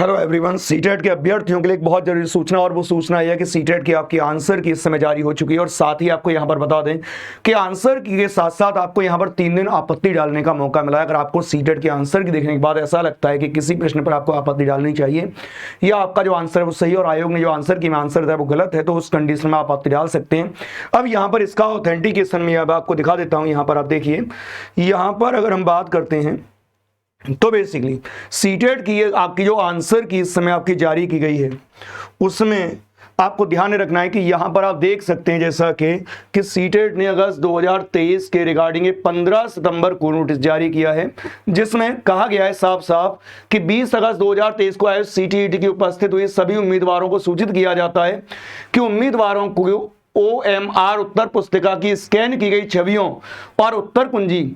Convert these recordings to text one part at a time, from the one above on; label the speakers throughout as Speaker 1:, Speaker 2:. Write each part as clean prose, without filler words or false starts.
Speaker 1: Hello everyone, CTET के अभ्यर्थियों के लिए एक बहुत जरूरी सूचना, और वो सूचना यह है कि सीटेट की आपकी आंसर की इस समय जारी हो चुकी है। और साथ ही आपको यहां पर बता दें कि आंसर की के साथ साथ आपको यहां पर 3 दिन आपत्ति डालने का मौका मिला है। अगर आपको सीटेट की आंसर की देखने के बाद ऐसा लगता है कि किसी प्रश्न पर आपको आपत्ति डालनी चाहिए या आपका जो आंसर है वो सही और आयोग ने जो आंसर की आंसर है वो गलत है, तो उस कंडीशन में आप आपत्ति डाल सकते हैं। अब यहाँ पर इसका ऑथेंटिकेशन में अब आपको दिखा देता हूँ। यहाँ पर आप देखिए, यहाँ पर अगर हम बात करते हैं तो बेसिकली सीटेट की आपकी जो आंसर की इस समय आपकी जारी की गई है उसमें आपको ध्यान रखना है कि यहां पर आप देख सकते हैं जैसा कि सीटेट ने अगस्त 2023 के रिगार्डिंग 15 सितंबर को नोटिस जारी किया है, जिसमें कहा गया है साफ साफ कि 20 अगस्त 2023 को आयोजित सीटीईटी की उपस्थित हुए सभी उम्मीदवारों को सूचित किया जाता है कि उम्मीदवारों को OMR उत्तर पुस्तिका की स्कैन की गई छवियों और उत्तर कुंजी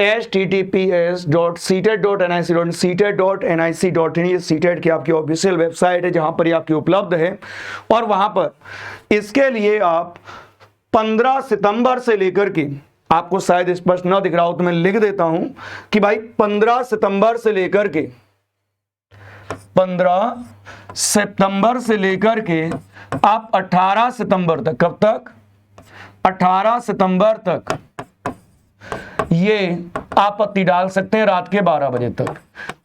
Speaker 1: https.ctet.nic.in ये सीटेट की आपकी ऑफिशियल वेबसाइट है जहां पर ये आपकी उपलब्ध है। और वहां पर इसके लिए आप 15 सितंबर से लेकर के, आपको शायद स्पष्ट न दिख रहा हो तो मैं लिख देता हूं कि भाई 15 सितंबर से लेकर के 15 सितंबर से लेकर के आप 18 सितंबर तक, कब तक? 18 सितंबर तक ये आपत्ति डाल सकते हैं रात के 12 बजे तक।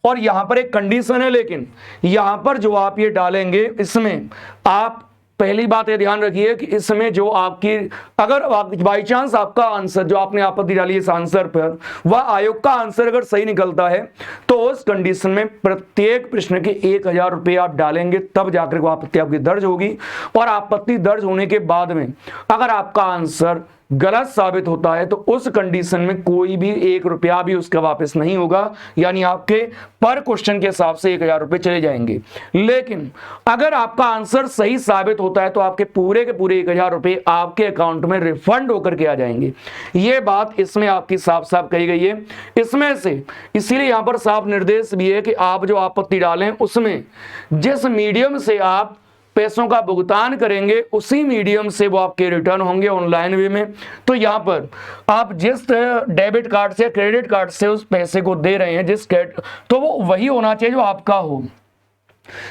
Speaker 1: और यहां पर एक कंडीशन है, लेकिन यहां पर जो आप ये डालेंगे इसमें आप पहली बात ये ध्यान रखिए कि इसमें जो आपकी अगर बाई चांस आपका आंसर जो आपने आपत्ति डाली इस आंसर पर वह आयोग का आंसर अगर सही निकलता है तो उस कंडीशन में प्रत्येक प्रश्न के 1000 रुपये आप डालेंगे, तब जाकर वो आपत्ति आपकी दर्ज होगी। और आपत्ति दर्ज होने के बाद में अगर आपका आंसर गलत साबित होता है तो उस कंडीशन में कोई भी 1 रुपया भी उसका वापस नहीं होगा, यानी आपके पर क्वेश्चन के हिसाब से 1000 रुपये चले जाएंगे। लेकिन अगर आपका आंसर सही साबित होता है तो आपके पूरे के पूरे 1000 रुपये आपके अकाउंट में रिफंड होकर के आ जाएंगे। ये बात इसमें आपकी साफ साफ कही गई है इसमें से। इसीलिए यहां पर साफ निर्देश भी है कि आप जो आपत्ति डालें उसमें जिस मीडियम से आप पैसों का भुगतान करेंगे उसी मीडियम से वो आपके रिटर्न होंगे ऑनलाइन वे में। तो यहाँ पर आप जिस डेबिट कार्ड से क्रेडिट कार्ड से उस पैसे को दे रहे हैं तो वो वही होना चाहिए जो आपका हो,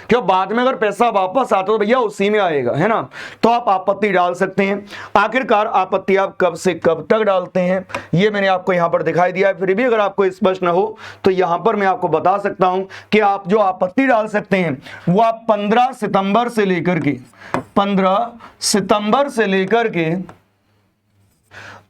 Speaker 1: क्यों बाद में अगर पैसा वापस आता तो भैया उसी में आएगा, है ना। तो आप आपत्ति डाल सकते हैं। आखिरकार आपत्ति आप कब से कब तक डालते हैं ये मैंने आपको यहां पर दिखाई दिया है। फिर भी अगर आपको स्पष्ट ना हो तो यहां पर मैं आपको बता सकता हूं कि आप जो आपत्ति डाल सकते हैं वो आप 15 सितंबर से लेकर के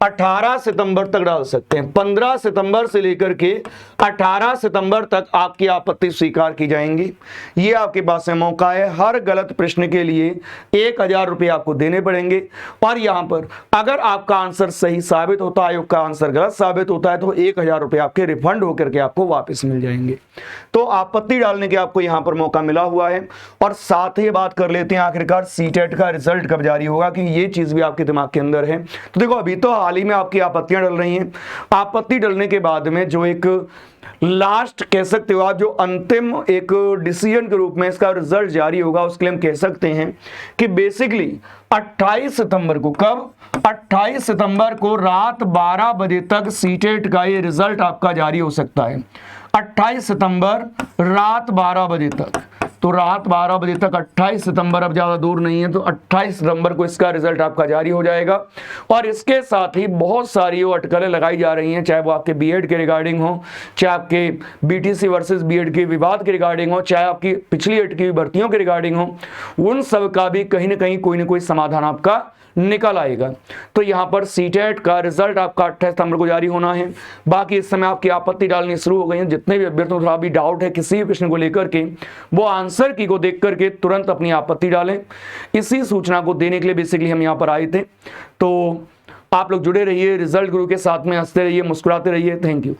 Speaker 1: 18 सितंबर तक डाल सकते हैं। 15 सितंबर से लेकर के 18 सितंबर तक आपकी आपत्ति स्वीकार की जाएंगी। ये आपके पास में मौका है। हर गलत प्रश्न के लिए 1000 रुपये आपको देने पड़ेंगे। और यहां पर अगर आपका आंसर सही साबित होता है, आयोग का आंसर गलत साबित होता है, तो 1000 रुपये आपके रिफंड होकर के आपको वापस मिल जाएंगे। तो आपत्ति डालने के आपको यहां पर मौका मिला हुआ है। और साथ ही बात कर लेते हैं आखिरकार सीटेट का रिजल्ट कब जारी होगा, कि ये चीज भी आपके दिमाग के अंदर है। तो देखो, अभी तो हाल ही में आपकी आपत्तियां डल रही हैं। आपत्ति डलने के बाद में जो एक लास्ट कह सकते हो आप, जो अंतिम एक डिसीजन के रूप में इसका रिजल्ट जारी होगा, उसके लिए हम कह सकते हैं कि बेसिकली 28 सितंबर को, कब? 28 सितंबर को रात 12 बजे तक सीटेट का ये रिजल्ट आपका जारी हो सकता है। 28 सितंबर रात 12 बजे तक। तो रात 12 बजे तक 28 सितंबर अब ज़्यादा दूर नहीं है, तो 28 सितंबर को इसका रिजल्ट आपका जारी हो जाएगा। और इसके साथ ही बहुत सारी वो अटकलें लगाई जा रही हैं, चाहे वो आपके बीएड के रिगार्डिंग हो, चाहे आपके बीटीसी वर्सेस बीएड के विवाद के रिगार्डिंग हो, चाहे आपकी पिछली अटकी हुई भर्तियों के रिगार्डिंग हो, उन सब का भी कहीं ना कहीं कोई ना कोई समाधान आपका निकल आएगा। तो यहां पर सीटेट का रिजल्ट आपका 28 सितंबर को जारी होना है। बाकी इस समय आपकी आपत्ति डालनी शुरू हो गई है। जितने भी अभ्यर्थियों को थोड़ा भी डाउट है किसी भी प्रश्न को लेकर के, वो आंसर की को देख करके तुरंत अपनी आपत्ति डालें। इसी सूचना को देने के लिए बेसिकली हम यहाँ पर आए थे। तो आप लोग जुड़े रहिए, रिजल्ट गुरु के साथ में हंसते रहिए, मुस्कुराते रहिए। Thank you.